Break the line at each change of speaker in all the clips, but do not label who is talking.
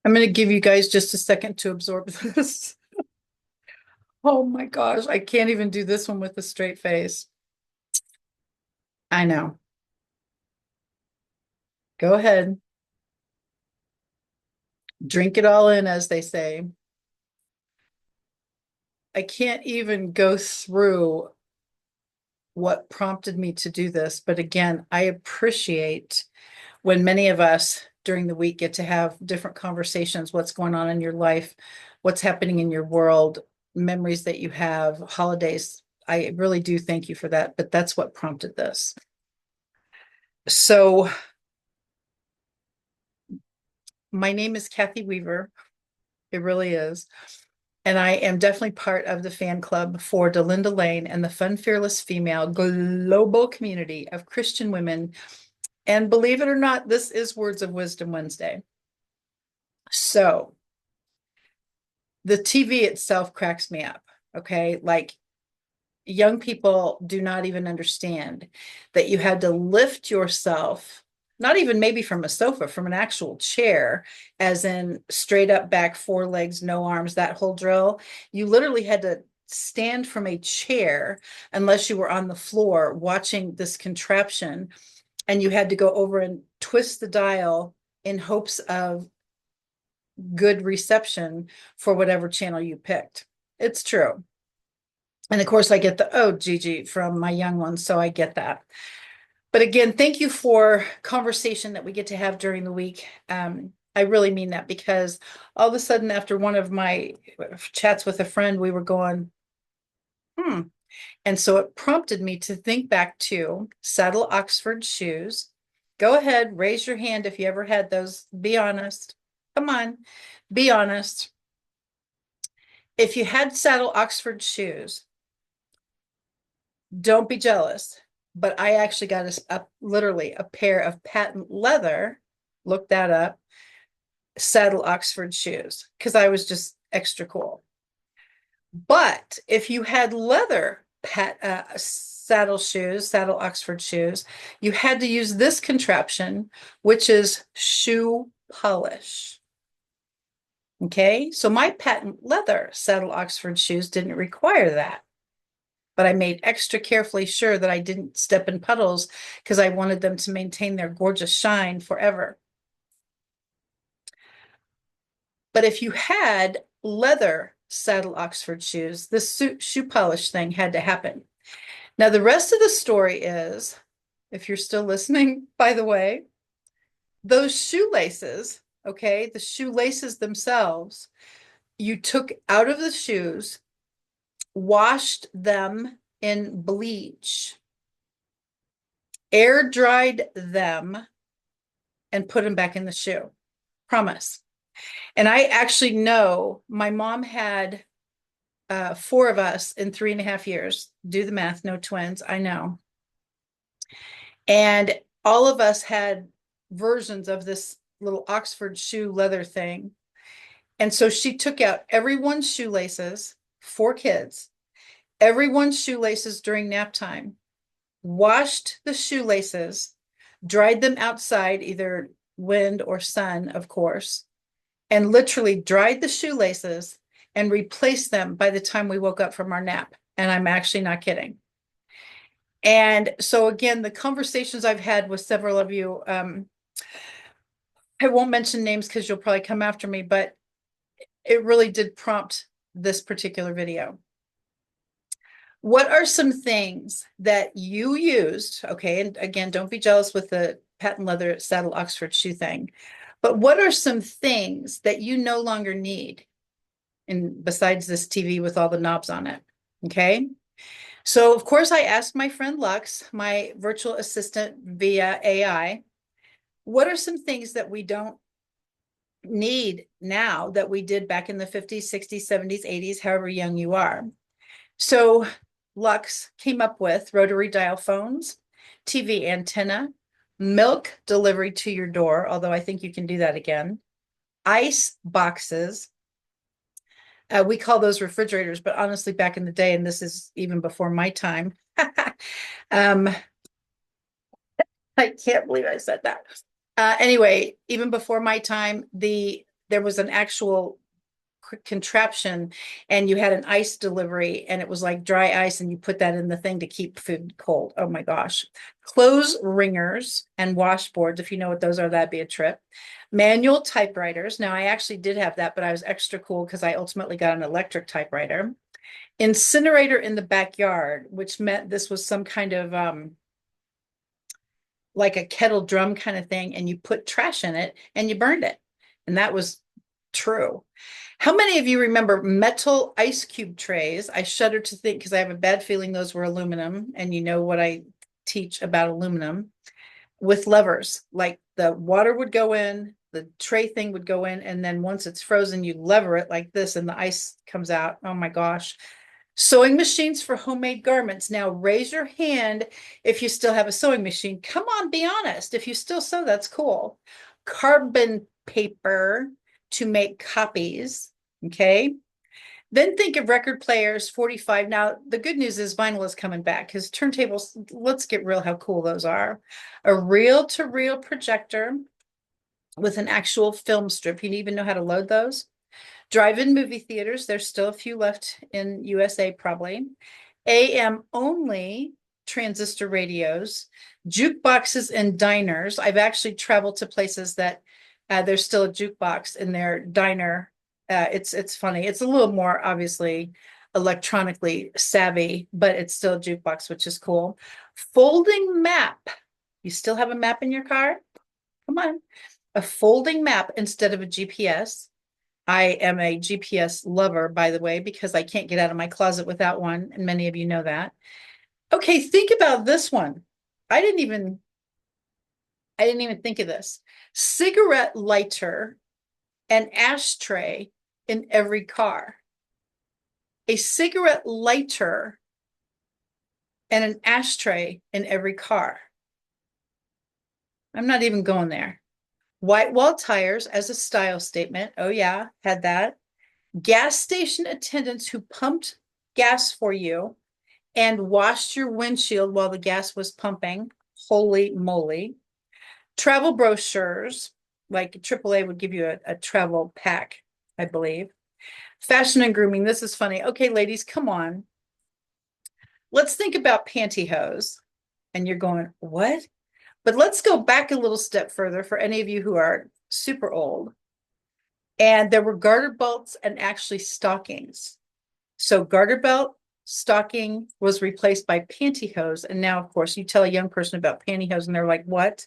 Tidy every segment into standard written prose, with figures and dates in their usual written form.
I'm going to give you guys just a second to absorb this. Oh my gosh, I can't even do this one with a straight face. I know. Go ahead. Drink it all in, as they say. I can't even go through what prompted me to do this, but again, I appreciate when many of us during the week get to have different conversations, what's going on in your life, what's happening in your world, memories that you have, holidays. I really do thank you for that, but that's what prompted this. So, my name is Cathy Weaver. It really is. And I am definitely part of the fan club for Delinda Lane and the Fun Fearless Female global community of Christian women. And believe it or not, this is Words of Wisdom Wednesday. So, the TV itself cracks me up. Okay. Like young people do not even understand that you had to lift yourself, not even maybe from a sofa, from an actual chair, as in straight up back, four legs, no arms, that whole drill. You literally had to stand from a chair unless you were on the floor watching this contraption, and you had to go over and twist the dial in hopes of good reception for whatever channel you picked. It's true. And of course, I get the, oh, Gigi, from my young ones. So I get that. But again, thank you for conversation that we get to have during the week. I really mean that because all of a sudden, after one of my chats with a friend, we were going, hmm. And so it prompted me to think back to saddle Oxford shoes. Go ahead, raise your hand if you ever had those. Be honest. Come on, be honest. If you had saddle Oxford shoes, don't be jealous. But I actually got literally a pair of patent leather, look that up, saddle Oxford shoes because I was just extra cool. But if you had leather saddle shoes, saddle Oxford shoes, you had to use this contraption, which is shoe polish. Okay, so my patent leather saddle Oxford shoes didn't require that. But I made extra carefully sure that I didn't step in puddles because I wanted them to maintain their gorgeous shine forever. But if you had leather saddle Oxford shoes, this shoe polish thing had to happen. Now, the rest of the story is, if you're still listening, by the way, those shoelaces, okay, the shoelaces themselves, you took out of the shoes, washed them in bleach, air dried them, and put them back in the shoe. Promise. And I actually know my mom had four of us in 3.5 years. Do the math, no twins. I know. And all of us had versions of this little Oxford shoe leather thing. And so she took out everyone's shoelaces, four kids, everyone's shoelaces during nap time, washed the shoelaces, dried them outside, either wind or sun, of course, and literally dried the shoelaces and replaced them by the time we woke up from our nap. And I'm actually not kidding. And so, again, the conversations I've had with several of you, I won't mention names because you'll probably come after me, but it really did prompt this particular video. What are some things that you used? Okay. And again, don't be jealous with the patent leather saddle Oxford shoe thing, but what are some things that you no longer need? And besides this TV with all the knobs on it. Okay. So, of course, I asked my friend Lux, my virtual assistant via AI, what are some things that we don't need now that we did back in the 50s, 60s, 70s, 80s, however young you are? So, Lux came up with rotary dial phones, TV antenna, milk delivery to your door, although I think you can do that again, ice boxes. We call those refrigerators, but honestly, back in the day, and this is even before my time, um, I can't believe I said that. Anyway, even before my time, there was an actual contraption and you had an ice delivery and it was like dry ice and you put that in the thing to keep food cold. Oh my gosh. Clothes wringers and washboards. If you know what those are, that'd be a trip. Manual typewriters. Now I actually did have that, but I was extra cool because I ultimately got an electric typewriter. Incinerator in the backyard, which meant this was some kind of like a kettle drum kind of thing, and you put trash in it and you burned it. And that was true. How many of you remember metal ice cube trays? I shudder to think because I have a bad feeling those were aluminum, and you know what I teach about aluminum with levers. Like the water would go in, the tray thing would go in, and then once it's frozen, you lever it like this and the ice comes out. Oh my gosh. Sewing machines for homemade garments. Now raise your hand if you still have a sewing machine. Come on, be honest. If you still sew, that's cool. Carbon paper to make copies. Okay. Then think of record players, 45. Now, the good news is vinyl is coming back because turntables, let's get real how cool those are. A reel-to-reel projector with an actual film strip. You even know how to load those. Drive-in movie theaters, there's still a few left in USA probably. AM only transistor radios, jukeboxes and diners. I've actually traveled to places that there's still a jukebox in their diner. It's funny. It's a little more obviously electronically savvy, but it's still a jukebox, which is cool. Folding map. You still have a map in your car? Come on. A folding map instead of a GPS. I am a GPS lover, by the way, because I can't get out of my closet without one, and many of you know that. Okay, think about this one. I didn't even think of this. Cigarette lighter and ashtray in every car. A cigarette lighter and an ashtray in every car. I'm not even going there. White wall tires as a style statement. Oh yeah, had that. Gas station attendants who pumped gas for you and washed your windshield while the gas was pumping. Holy moly. Travel brochures, like AAA would give you a travel pack, I believe. Fashion and grooming. This is funny. Okay, ladies, come on. Let's think about pantyhose. And you're going, what? But let's go back a little step further for any of you who are super old. And there were garter belts and actually stockings. So garter belt, stocking was replaced by pantyhose. And now, of course, you tell a young person about pantyhose and they're like, what?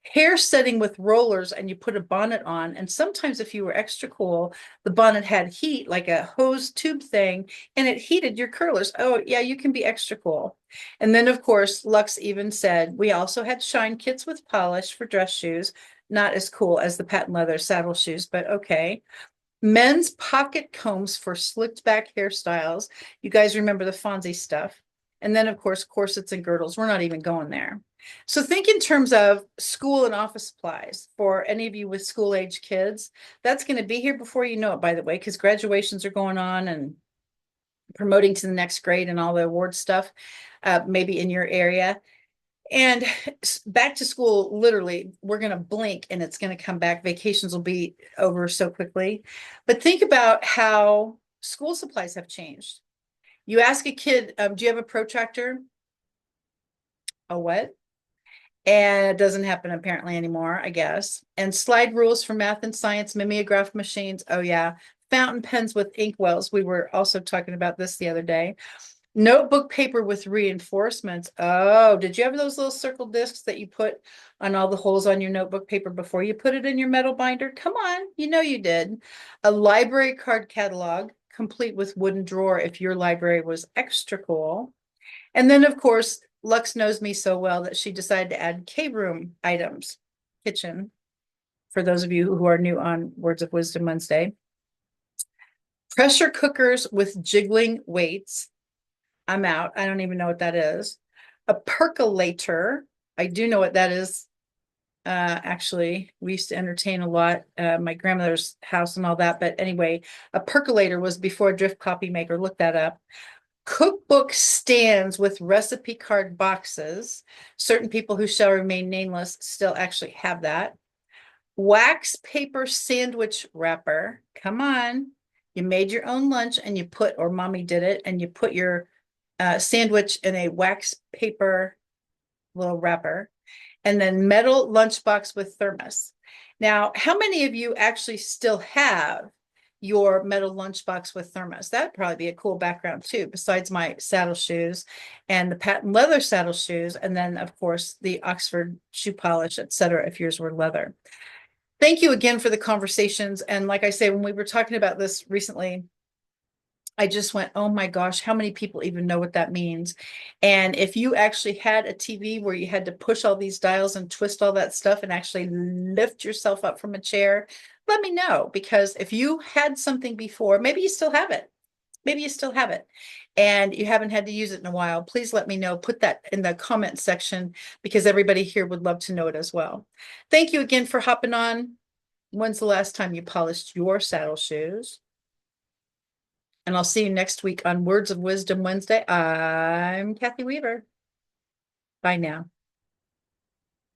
Hair setting with rollers, and you put a bonnet on. And sometimes if you were extra cool, the bonnet had heat, like a hose tube thing, and it heated your curlers. Oh, yeah, you can be extra cool. And then, of course, Lux even said, we also had shine kits with polish for dress shoes. Not as cool as the patent leather saddle shoes, but okay. Men's pocket combs for slicked back hairstyles. You guys remember the Fonzie stuff. And then, of course, corsets and girdles. We're not even going there. So think in terms of school and office supplies for any of you with school age kids. That's going to be here before you know it, by the way, because graduations are going on and promoting to the next grade and all the award stuff, maybe in your area. And back to school, literally, we're going to blink and it's going to come back. Vacations will be over so quickly. But think about how school supplies have changed. You ask a kid, do you have a protractor? A what? And it doesn't happen apparently anymore, I guess. And slide rules for math and science, mimeograph machines. Oh, yeah. Fountain pens with inkwells. We were also talking about this the other day. Notebook paper with reinforcements. Oh, did you have those little circle discs that you put on all the holes on your notebook paper before you put it in your metal binder? Come on, you know you did. A library card catalog, complete with wooden drawer if your library was extra cool. And then, of course, Lux knows me so well that she decided to add K-room items, kitchen, for those of you who are new on Words of Wisdom Wednesday. Pressure cookers with jiggling weights. I'm out. I don't even know what that is. A percolator. I do know what that is. Actually, we used to entertain a lot, my grandmother's house and all that. But anyway, a percolator was before a drift coffee maker. Look that up. Cookbook stands with recipe card boxes. Certain people who shall remain nameless still actually have that. wax paper sandwich wrapper. Come on. You made your own lunch and you put, or mommy did it, and you put your sandwich in a wax paper little wrapper, and then metal lunchbox with thermos. Now, how many of you actually still have your metal lunchbox with thermos? That'd probably be a cool background too, besides my saddle shoes and the patent leather saddle shoes, and then of course the Oxford shoe polish, etc. if yours were leather. Thank you again for the conversations. And like I say, when we were talking about this recently, I just went, oh my gosh, how many people even know what that means? And if you actually had a TV where you had to push all these dials and twist all that stuff and actually lift yourself up from a chair, let me know. Because if you had something before, maybe you still have it. Maybe you still have it and you haven't had to use it in a while. Please let me know. Put that in the comment section because everybody here would love to know it as well. Thank you again for hopping on. When's the last time you polished your saddle shoes? And I'll see you next week on Words of Wisdom Wednesday. I'm Cathy Weaver. Bye now.